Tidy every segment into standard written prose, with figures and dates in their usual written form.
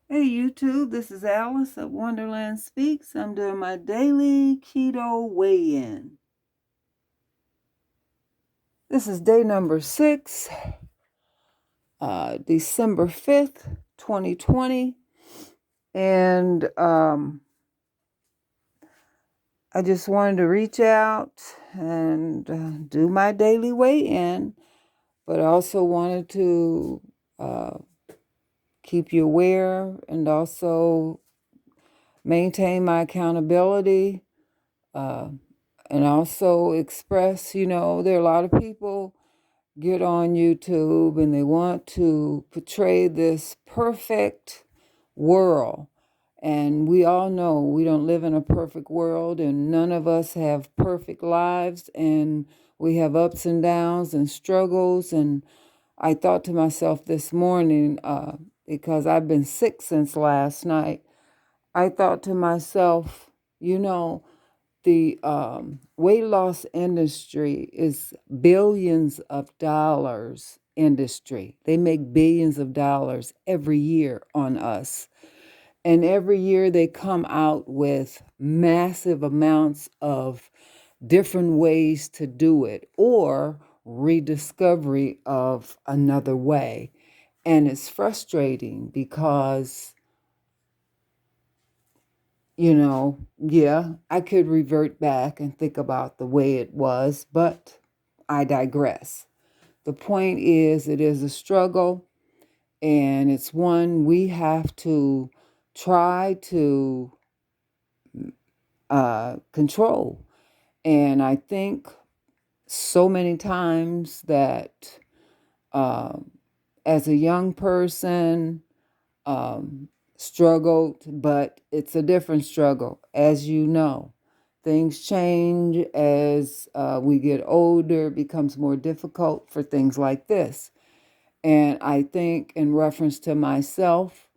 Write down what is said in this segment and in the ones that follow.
Hey YouTube, this is Alice of Wonderland Speaks. I'm doing my daily keto weigh-in. This is day number 6, December 5th, 2020. And I just wanted to reach out and do my daily weigh-in, but I also wanted to keep you aware and also maintain my accountability. And also express, there are a lot of people get on YouTube and they want to portray this perfect world. And we all know we don't live in a perfect world, and none of us have perfect lives, and we have ups and downs and struggles. And I thought to myself this morning, because I've been sick since last night, I thought to myself, the weight loss industry is billions of dollars industry. They make billions of dollars every year on us. And every year they come out with massive amounts of different ways to do it or rediscovery of another way. And it's frustrating because I could revert back and think about the way it was, but I digress. The point is, it is a struggle, and it's one we have to try to control. And I think so many times that uh, as a young person, struggled, but it's a different struggle, as you know. Things change as we get older, it becomes more difficult for things like this. And I think, in reference to myself,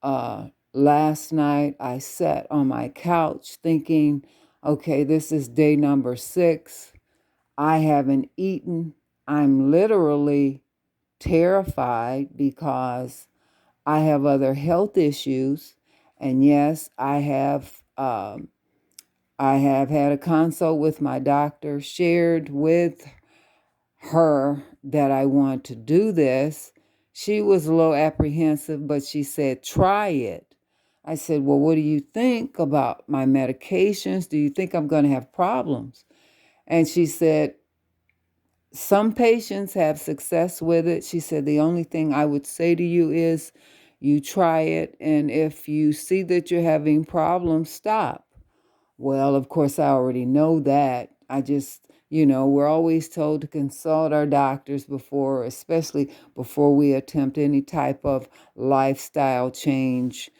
last night I sat on my couch thinking, okay, this is day number 6. I haven't eaten. I'm literally terrified because I have other health issues, and yes, I have had a consult with my doctor, shared with her that I want to do this. She was a little apprehensive, but she said, try it. I said, well, what do you think about my medications? Do you think I'm going to have problems? And she said, some patients have success with it. She said, the only thing I would say to you is you try it, and if you see that you're having problems, stop. Well, of course, I already know that. I just, we're always told to consult our doctors before, especially before we attempt any type of lifestyle change.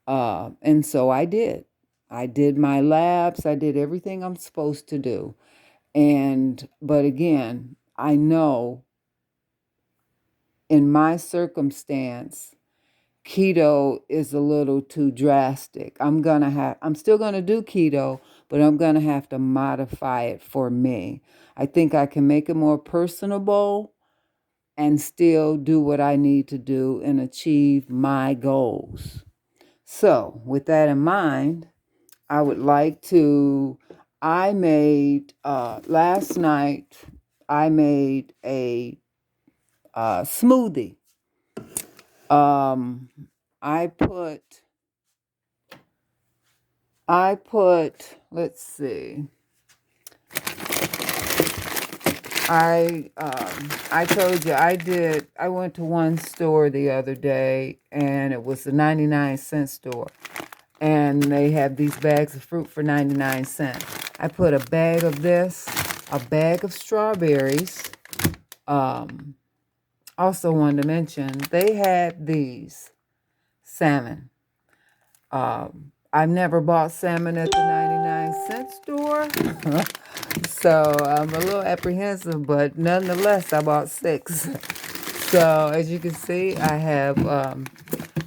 And so I did. I did my labs. I did everything I'm supposed to do. But again, I know in my circumstance, keto is a little too drastic. I'm still gonna do keto, but I'm gonna have to modify it for me. I think I can make it more personable and still do what I need to do and achieve my goals. So, with that in mind, I would like to. I made last night. I made a smoothie. Um, I put. I put. Let's see. I told you I did. I went to one store the other day, and it was a 99-cent store, and they had these bags of fruit for 99 cents. I put a bag of this, a bag of strawberries. Um, Also wanted to mention they had these salmon. I've never bought salmon at the 99-cent store, so I'm a little apprehensive, but nonetheless, I bought 6. So as you can see, I have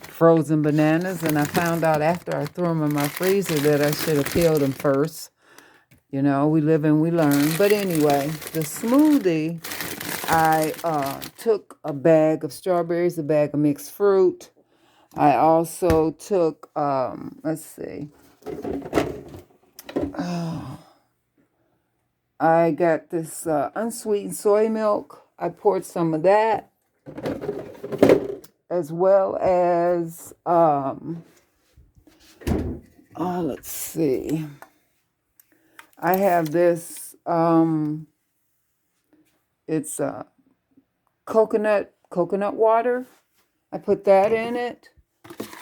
frozen bananas, and I found out after I threw them in my freezer that I should have peeled them first. We live and we learn. But anyway, the smoothie, I took a bag of strawberries, a bag of mixed fruit, I also took, let's see, I got this unsweetened soy milk. I poured some of that, as well as, let's see, I have this, it's coconut water. I put that in it.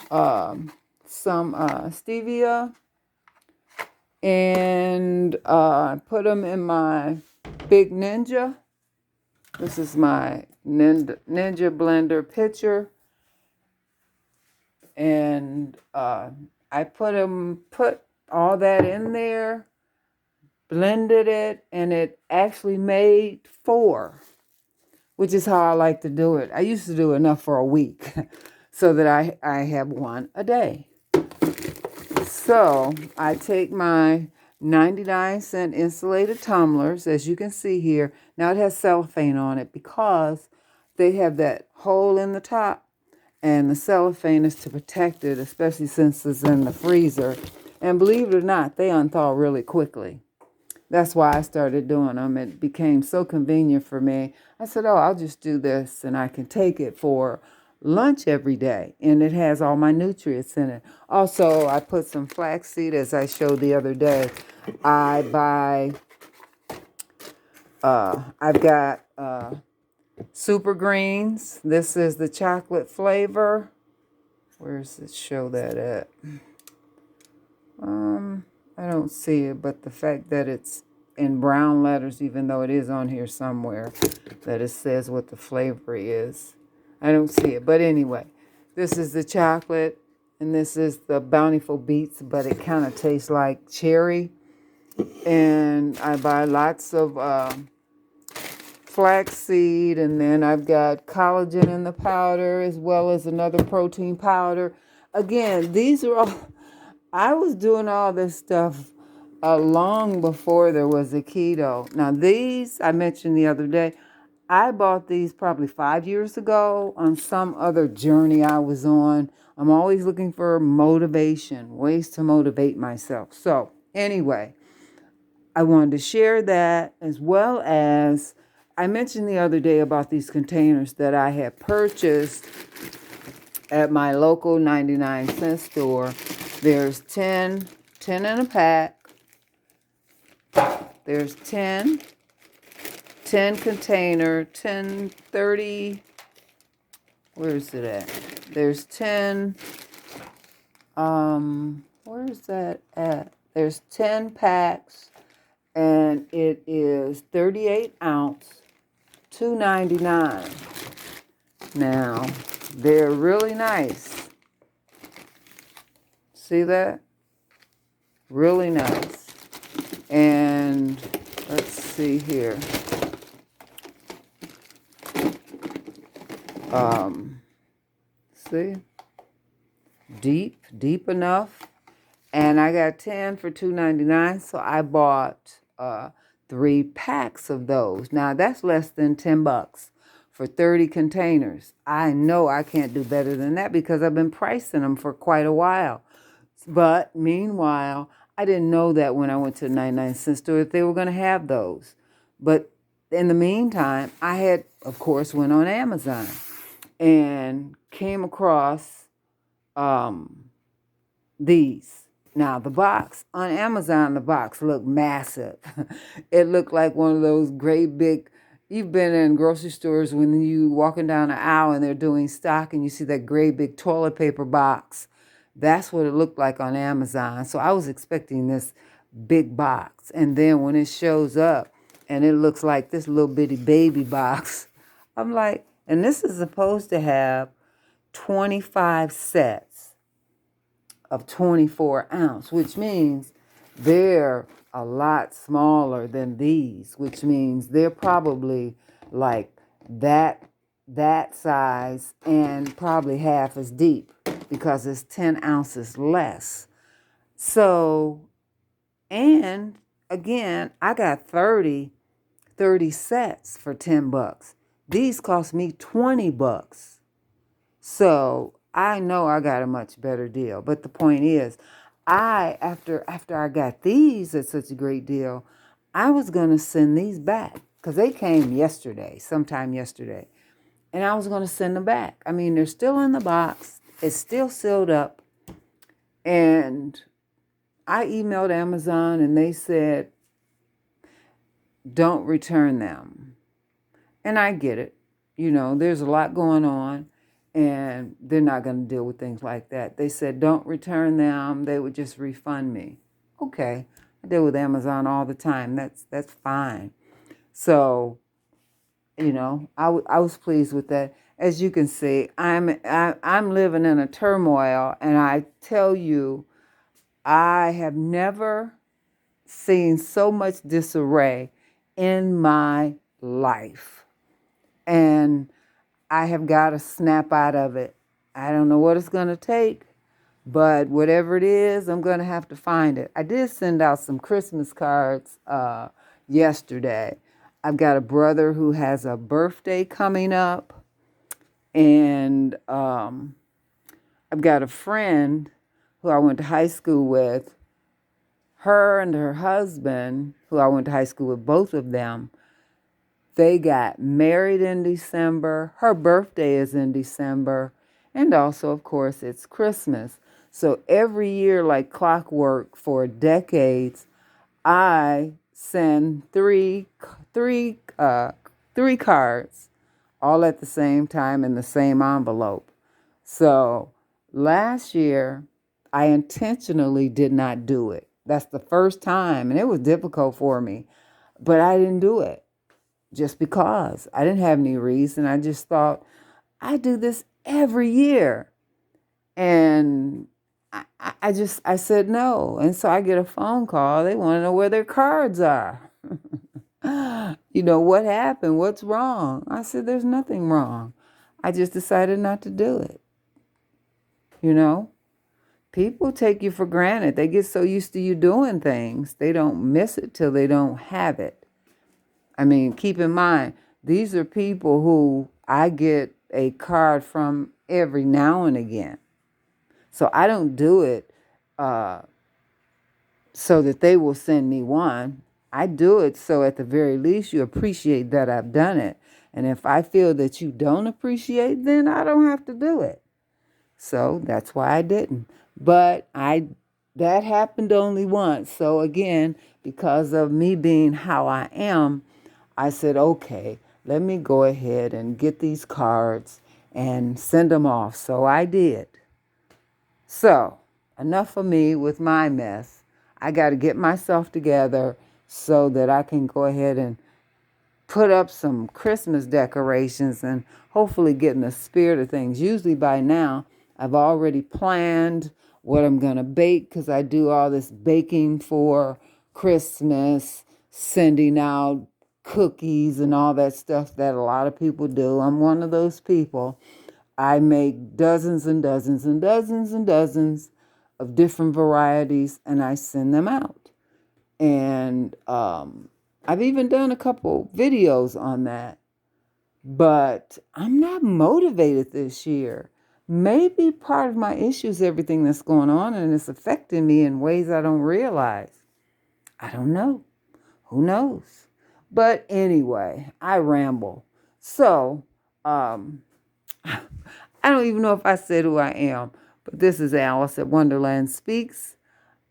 Some stevia, and I put them in my big Ninja. This is my Ninja blender pitcher, and I put all that in there, blended it, and it actually made 4, which is how I like to do it. I used to do enough for a week so that I have one a day. So I take my 99-cent insulated tumblers, as you can see here. Now it has cellophane on it because they have that hole in the top, and the cellophane is to protect it, especially since it's in the freezer. And believe it or not, they unthaw really quickly. That's why I started doing them. It became so convenient for me. I said, oh, I'll just do this and I can take it for lunch every day. And it has all my nutrients in it. Also, I put some flaxseed, as I showed the other day. I buy, I've got super greens. This is the chocolate flavor. Where's it show that at? I don't see it, but the fact that it's in brown letters, even though it is on here somewhere, that it says what the flavor is. I don't see it. But anyway, this is the chocolate, and this is the Bountiful Beets, but it kind of tastes like cherry. And I buy lots of flaxseed, and then I've got collagen in the powder, as well as another protein powder. Again, these are all, I was doing all this stuff long before there was a keto. Now, these I mentioned the other day, I bought these probably 5 years ago on some other journey I was on. I'm always looking for motivation, ways to motivate myself. So, anyway, I wanted to share that, as well as I mentioned the other day about these containers that I had purchased at my local 99-cent store. There's 10 in a pack. There's 10 container, 10, 30, where is it at? There's 10, where is that at? There's 10 packs, and it is 38 ounce, $2.99. Now, they're really nice. See that? Really nice. And let's see here. See? Deep enough. And I got 10 for $2.99, so I bought 3 packs of those. Now, that's less than $10 for 30 containers. I know I can't do better than that because I've been pricing them for quite a while. But meanwhile, I didn't know that when I went to the 99-cent store that they were going to have those. But in the meantime, I had, of course, went on Amazon and came across these. Now, the box on Amazon, the box looked massive. It looked like one of those great big, you've been in grocery stores when you walking down the aisle and they're doing stock and you see that great big toilet paper box. That's what it looked like on Amazon. So I was expecting this big box. And then when it shows up and it looks like this little bitty baby box, I'm like, and this is supposed to have 25 sets of 24 ounce, which means they're a lot smaller than these, which means they're probably like that size and probably half as deep because it's 10 ounces less. So, and again, I got 30 sets for $10. These cost me $20. So I know I got a much better deal. But the point is, after I got these at such a great deal, I was gonna send these back because they came yesterday, sometime yesterday, and I was gonna send them back. I mean, they're still in the box. It's still sealed up, and I emailed Amazon, and they said don't return them. And I get it. There's a lot going on, and they're not going to deal with things like that. They said, don't return them. They would just refund me. Okay. I deal with Amazon all the time. That's fine. So, I was pleased with that. As you can see, I'm living in a turmoil, and I tell you, I have never seen so much disarray in my life. And I have got to snap out of it. I don't know what it's going to take, but whatever it is, I'm going to have to find it. I did send out some Christmas cards yesterday. I've got a brother who has a birthday coming up, and I've got a friend who I went to high school with. Her and her husband, who I went to high school with, both of them, they got married in December. Her birthday is in December. And also, of course, it's Christmas. So every year, like clockwork for decades, I send three cards all at the same time in the same envelope. So last year, I intentionally did not do it. That's the first time, and it was difficult for me, but I didn't do it just because. I didn't have any reason. I just thought, I do this every year. And I said no. And so I get a phone call. They want to know where their cards are. What happened? What's wrong? I said, there's nothing wrong. I just decided not to do it. People take you for granted. They get so used to you doing things, they don't miss it till they don't have it. I mean, keep in mind, these are people who I get a card from every now and again. So I don't do it so that they will send me one. I do it so at the very least you appreciate that I've done it. And if I feel that you don't appreciate, then I don't have to do it. So that's why I didn't. But that happened only once. So again, because of me being how I am, I said, okay, let me go ahead and get these cards and send them off. So I did. So enough of me with my mess. I got to get myself together so that I can go ahead and put up some Christmas decorations and hopefully get in the spirit of things. Usually by now, I've already planned what I'm going to bake because I do all this baking for Christmas, sending out cookies and all that stuff that a lot of people do. I'm one of those people. I make dozens and dozens and dozens and dozens of different varieties, and I send them out. And I've even done a couple videos on that. But I'm not motivated this year. Maybe part of my issue is everything that's going on, and it's affecting me in ways I don't realize. I don't know. Who knows? But anyway, I ramble. So, I don't even know if I said who I am, but this is Alice at Wonderland Speaks.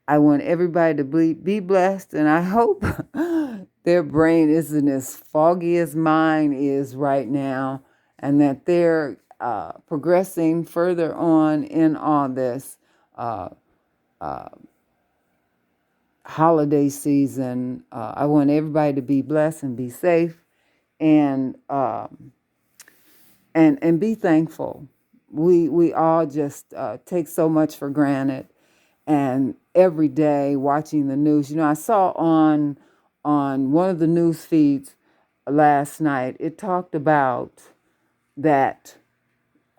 I want everybody to be blessed, and I hope their brain isn't as foggy as mine is right now, and that they're progressing further on in all this holiday season. I want everybody to be blessed and be safe, and be thankful. We all just take so much for granted, and every day watching the news. I saw on one of the news feeds last night, it talked about that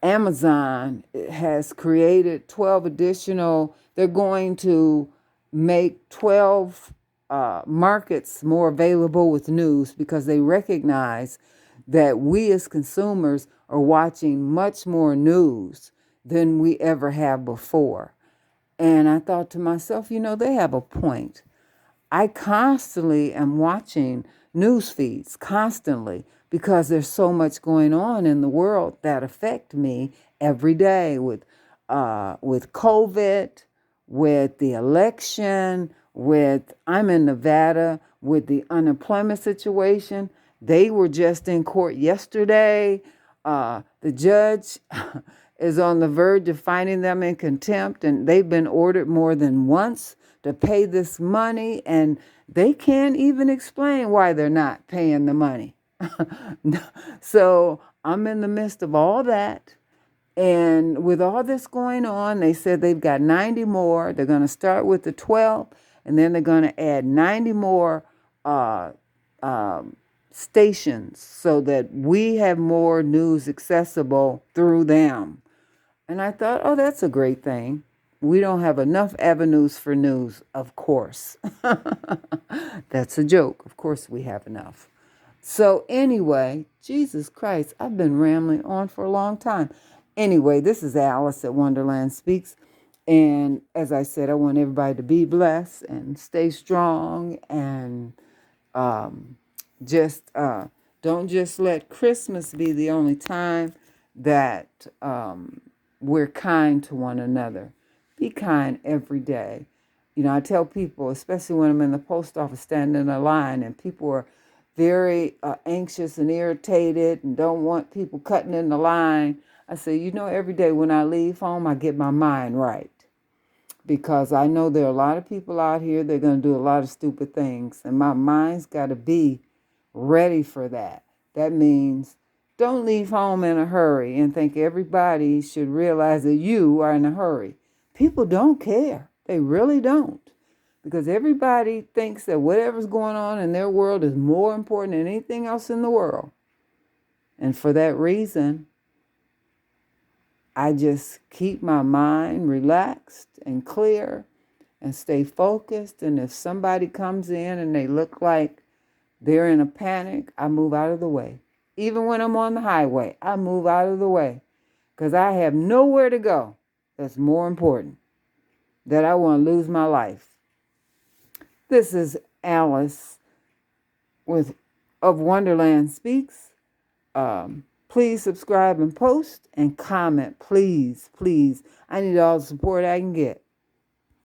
Amazon has created 12 additional, they're going to make 12 markets more available with news because they recognize that we as consumers are watching much more news. than we ever have before. And I thought to myself, they have a point. I constantly am watching news feeds constantly because there's so much going on in the world that affect me every day with COVID, with the election, with I'm in Nevada with the unemployment situation. They were just in court yesterday. The judge is on the verge of finding them in contempt, and they've been ordered more than once to pay this money, and they can't even explain why they're not paying the money. So I'm in the midst of all that. And with all this going on, they said they've got 90 more. They're going to start with the 12, and then they're going to add 90 more uh, um, stations so that we have more news accessible through them. And I thought, oh, that's a great thing. We don't have enough avenues for news, of course. That's a joke. Of course, we have enough. So, anyway, Jesus Christ, I've been rambling on for a long time. Anyway, this is Alice at Wonderland Speaks. And as I said, I want everybody to be blessed and stay strong and um, just don't just let Christmas be the only time that we're kind to one another. Be kind every day. I tell people, especially when I'm in the post office standing in a line and people are very anxious and irritated and don't want people cutting in the line, I say, every day when I leave home, I get my mind right. Because I know there are a lot of people out here that are going to do a lot of stupid things. And my mind's got to be ready for that. That means don't leave home in a hurry and think everybody should realize that you are in a hurry. People don't care. They really don't. Because everybody thinks that whatever's going on in their world is more important than anything else in the world. And for that reason, I just keep my mind relaxed and clear and stay focused. And if somebody comes in and they look like they're in a panic, I move out of the way. Even when I'm on the highway, I move out of the way because I have nowhere to go that's more important, that I want to lose my life. This is Alice of Wonderland Speaks. Please subscribe and post and comment. Please, please. I need all the support I can get.